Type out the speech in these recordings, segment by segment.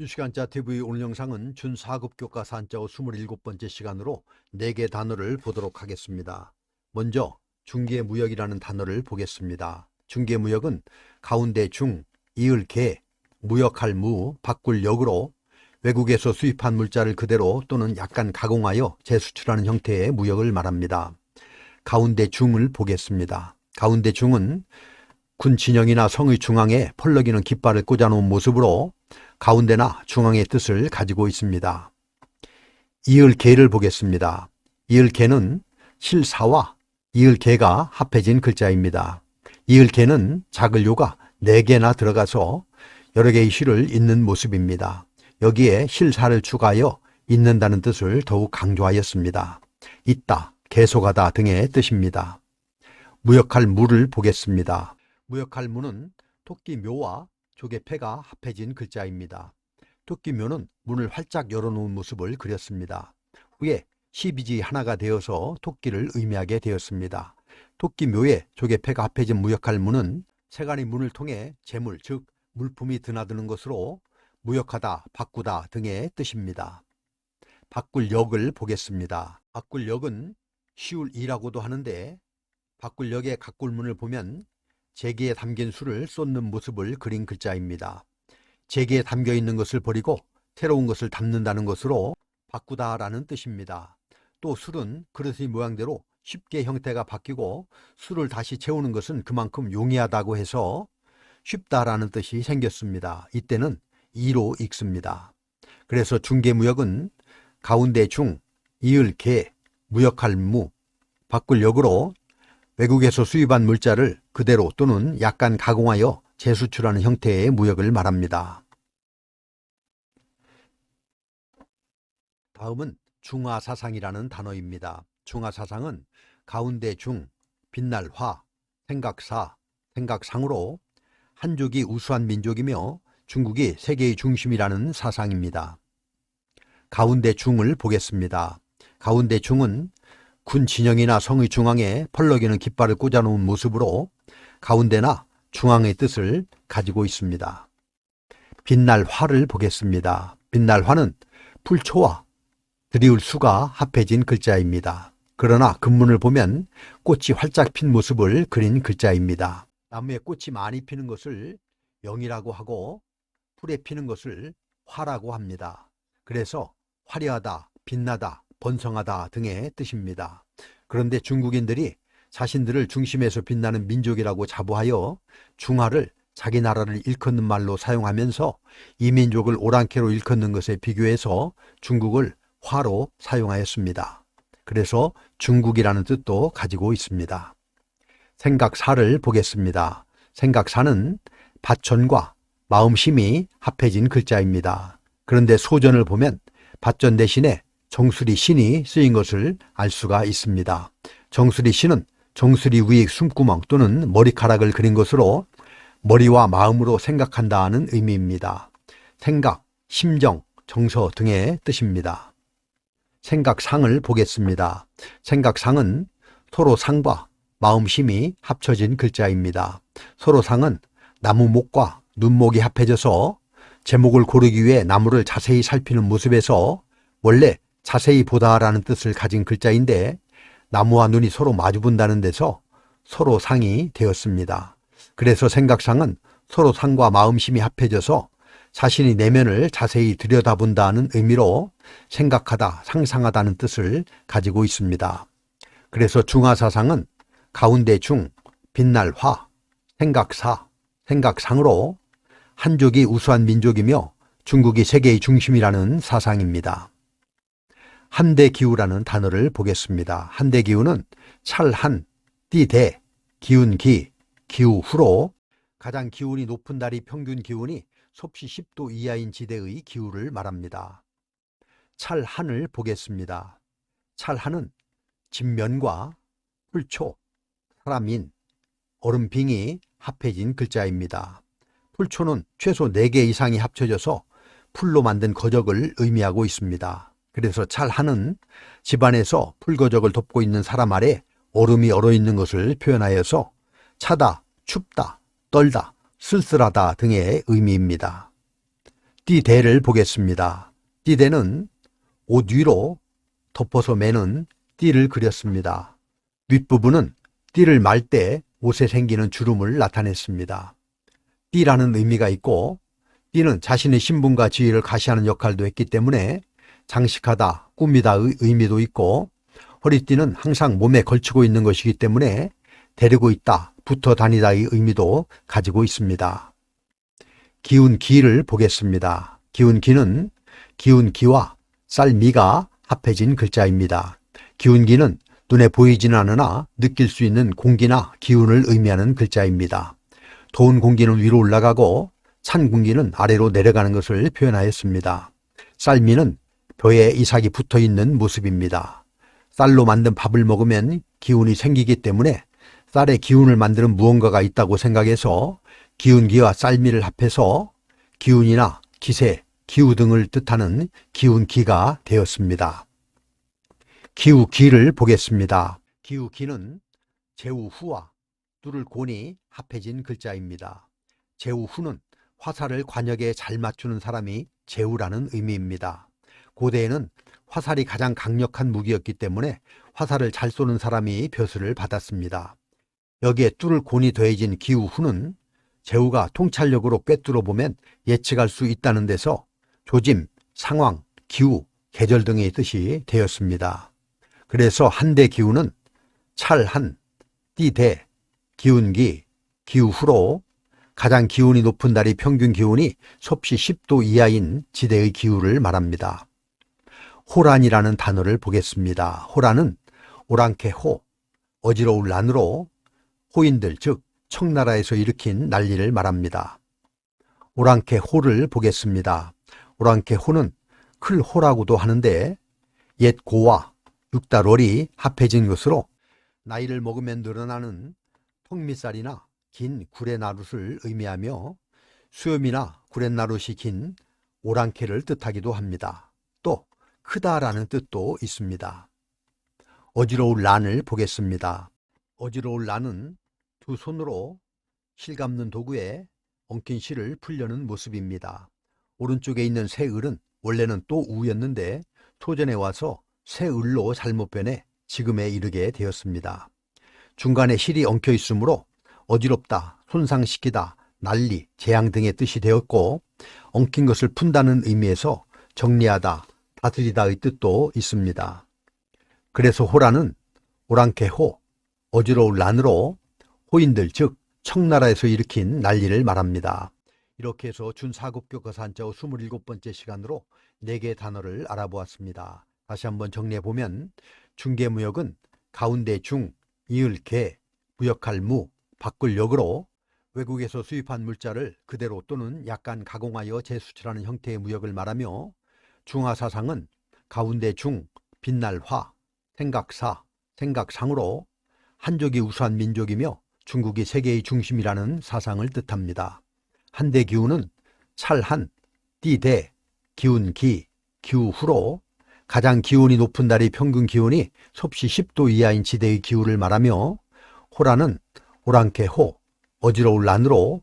유시간자 TV 오늘 영상은 준 4급 교과서 한자어 27번째 시간으로 4개 단어를 보도록 하겠습니다. 먼저 중개무역이라는 단어를 보겠습니다. 중개무역은 가운데 중, 이을 개, 무역할 무, 바꿀 역으로 외국에서 수입한 물자를 그대로 또는 약간 가공하여 재수출하는 형태의 무역을 말합니다. 가운데 중을 보겠습니다. 가운데 중은 군 진영이나 성의 중앙에 펄럭이는 깃발을 꽂아놓은 모습으로 가운데나 중앙의 뜻을 가지고 있습니다. 이을개를 보겠습니다. 이을개는 실사와 이을개가 합해진 글자입니다. 이을개는 작을 요가 4개나 들어가서 여러 개의 시를 잇는 모습입니다. 여기에 실사를 추가하여 잇는다는 뜻을 더욱 강조하였습니다. 있다, 계속하다 등의 뜻입니다. 무역할 무를 보겠습니다. 무역할 무는 토끼묘와 조개패가 합해진 글자입니다. 토끼묘는 문을 활짝 열어놓은 모습을 그렸습니다. 후에 시비지 하나가 되어서 토끼를 의미하게 되었습니다. 토끼묘에 조개패가 합해진 무역할 무는 세간의 문을 통해 재물, 즉 물품이 드나드는 것으로 무역하다, 바꾸다 등의 뜻입니다. 바꿀 역을 보겠습니다. 바꿀 역은 시울 이라고도 하는데 바꿀 역의 가꿀문을 보면 제기에 담긴 술을 쏟는 모습을 그린 글자입니다. 제기에 담겨 있는 것을 버리고 새로운 것을 담는다는 것으로 바꾸다라는 뜻입니다. 또 술은 그릇의 모양대로 쉽게 형태가 바뀌고 술을 다시 채우는 것은 그만큼 용이하다고 해서 쉽다라는 뜻이 생겼습니다. 이때는 이로 읽습니다. 그래서 중개무역은 가운데 중, 이을 개, 무역할 무, 바꿀 역으로 외국에서 수입한 물자를 그대로 또는 약간 가공하여 재수출하는 형태의 무역을 말합니다. 다음은 중화사상이라는 단어입니다. 중화사상은 가운데 중, 빛날 화, 생각사, 생각상으로 한족이 우수한 민족이며 중국이 세계의 중심이라는 사상입니다. 가운데 중을 보겠습니다. 가운데 중은 군 진영이나 성의 중앙에 펄럭이는 깃발을 꽂아놓은 모습으로 가운데나 중앙의 뜻을 가지고 있습니다. 빛날 화를 보겠습니다. 빛날 화는 풀초와 드리울 수가 합해진 글자입니다. 그러나 근문을 보면 꽃이 활짝 핀 모습을 그린 글자입니다. 나무에 꽃이 많이 피는 것을 영이라고 하고 풀에 피는 것을 화라고 합니다. 그래서 화려하다, 빛나다, 번성하다 등의 뜻입니다. 그런데 중국인들이 자신들을 중심에서 빛나는 민족이라고 자부하여 중화를 자기 나라를 일컫는 말로 사용하면서 이 민족을 오랑캐로 일컫는 것에 비교해서 중국을 화로 사용하였습니다. 그래서 중국이라는 뜻도 가지고 있습니다. 생각사를 보겠습니다. 생각사는 밭전과 마음심이 합해진 글자입니다. 그런데 소전을 보면 밭전 대신에 정수리 신이 쓰인 것을 알 수가 있습니다. 정수리 신은 정수리 위의 숨구멍 또는 머리카락을 그린 것으로 머리와 마음으로 생각한다는 의미입니다. 생각, 심정, 정서 등의 뜻입니다. 생각상을 보겠습니다. 생각상은 소로상과 마음심이 합쳐진 글자입니다. 소로상은 나무목과 눈목이 합해져서 제목을 고르기 위해 나무를 자세히 살피는 모습에서 원래 자세히 보다라는 뜻을 가진 글자인데 나무와 눈이 서로 마주본다는 데서 서로 상이 되었습니다. 그래서 생각상은 서로 상과 마음심이 합해져서 자신이 내면을 자세히 들여다본다는 의미로 생각하다, 상상하다는 뜻을 가지고 있습니다. 그래서 중화사상은 가운데 중, 빛날 화, 생각사, 생각상으로 한족이 우수한 민족이며 중국이 세계의 중심이라는 사상입니다. 한대기우라는 단어를 보겠습니다. 한대기우는 찰한, 띠대, 기운기, 기우후로 가장 기온이 높은 달이 평균 기온이 섭씨 10도 이하인 지대의 기후를 말합니다. 찰한을 보겠습니다. 찰한은 진면과 풀초, 사람인, 얼음빙이 합해진 글자입니다. 풀초는 최소 4개 이상이 합쳐져서 풀로 만든 거적을 의미하고 있습니다. 그래서 찰한은 집안에서 풀거적을 돕고 있는 사람 아래 얼음이 얼어있는 것을 표현하여서 차다, 춥다, 떨다, 쓸쓸하다 등의 의미입니다. 띠대를 보겠습니다. 띠대는 옷 위로 덮어서 매는 띠를 그렸습니다. 윗부분은 띠를 말 때 옷에 생기는 주름을 나타냈습니다. 띠라는 의미가 있고 띠는 자신의 신분과 지위를 가시하는 역할도 했기 때문에 장식하다, 꾸미다의 의미도 있고 허리띠는 항상 몸에 걸치고 있는 것이기 때문에 데리고 있다, 붙어 다니다의 의미도 가지고 있습니다. 기운기를 보겠습니다. 기운기는 기운기와 쌀미가 합해진 글자입니다. 기운기는 눈에 보이지는 않으나 느낄 수 있는 공기나 기운을 의미하는 글자입니다. 더운 공기는 위로 올라가고 찬 공기는 아래로 내려가는 것을 표현하였습니다. 쌀미는 벼에 이삭이 붙어 있는 모습입니다. 쌀로 만든 밥을 먹으면 기운이 생기기 때문에 쌀에 기운을 만드는 무언가가 있다고 생각해서 기운기와 쌀미를 합해서 기운이나 기세, 기우 등을 뜻하는 기운기가 되었습니다. 기우기를 보겠습니다. 기우기는 제우후와 뚫을 곤이 합해진 글자입니다. 제우후는 화살을 관역에 잘 맞추는 사람이 제우라는 의미입니다. 고대에는 화살이 가장 강력한 무기였기 때문에 화살을 잘 쏘는 사람이 벼슬을 받았습니다. 여기에 뚫을 곤이 더해진 기우후는 제우가 통찰력으로 꿰뚫어 보면 예측할 수 있다는 데서 조짐, 상황, 기후, 계절 등의 뜻이 되었습니다. 그래서 한대 기후는 찰한, 띠대, 기운기, 기후후로 가장 기온이 높은 달이 평균 기온이 섭씨 10도 이하인 지대의 기후를 말합니다. 호란이라는 단어를 보겠습니다. 호란은 오랑캐 호, 어지러울 난으로 호인들 즉 청나라에서 일으킨 난리를 말합니다. 오랑캐 호를 보겠습니다. 오랑캐 호는 클호라고도 하는데 옛 고와 육달월이 합해진 것으로 나이를 먹으면 늘어나는 턱밑살이나 긴 구레나룻을 의미하며 수염이나 구레나룻이 긴 오랑캐를 뜻하기도 합니다. 또 크다라는 뜻도 있습니다. 어지러울 난을 보겠습니다. 어지러울 난은 두 손으로 실 감는 도구에 엉킨 실을 풀려는 모습입니다. 오른쪽에 있는 새 을은 원래는 또 우였는데 소전에 와서 새 을로 잘못 변해 지금에 이르게 되었습니다. 중간에 실이 엉켜 있으므로 어지럽다, 손상시키다, 난리, 재앙 등의 뜻이 되었고 엉킨 것을 푼다는 의미에서 정리하다, 다스리다의 뜻도 있습니다. 그래서 호라는 오랑캐호, 어지러울 난으로 호인들 즉 청나라에서 일으킨 난리를 말합니다. 이렇게 해서 준사급교과서 한자어 27번째 시간으로 4개의 단어를 알아보았습니다. 다시 한번 정리해보면 중개무역은 가운데 중, 이을 개, 무역할 무, 바꿀 역으로 외국에서 수입한 물자를 그대로 또는 약간 가공하여 재수출하는 형태의 무역을 말하며 중화사상은 가운데 중, 빛날 화, 생각사, 생각상으로 한족이 우수한 민족이며 중국이 세계의 중심이라는 사상을 뜻합니다. 한대 기운은 찰한, 띠대, 기운기, 기우후로 가장 기온이 높은 달의 평균 기온이 섭씨 10도 이하인 지대의 기후를 말하며 호라는 오랑캐 호, 어지러울 난으로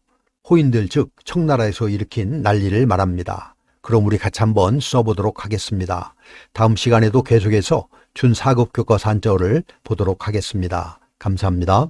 호인들 즉 청나라에서 일으킨 난리를 말합니다. 그럼 우리 같이 한번 써보도록 하겠습니다. 다음 시간에도 계속해서 준사급교과서 한자어를 보도록 하겠습니다. 감사합니다.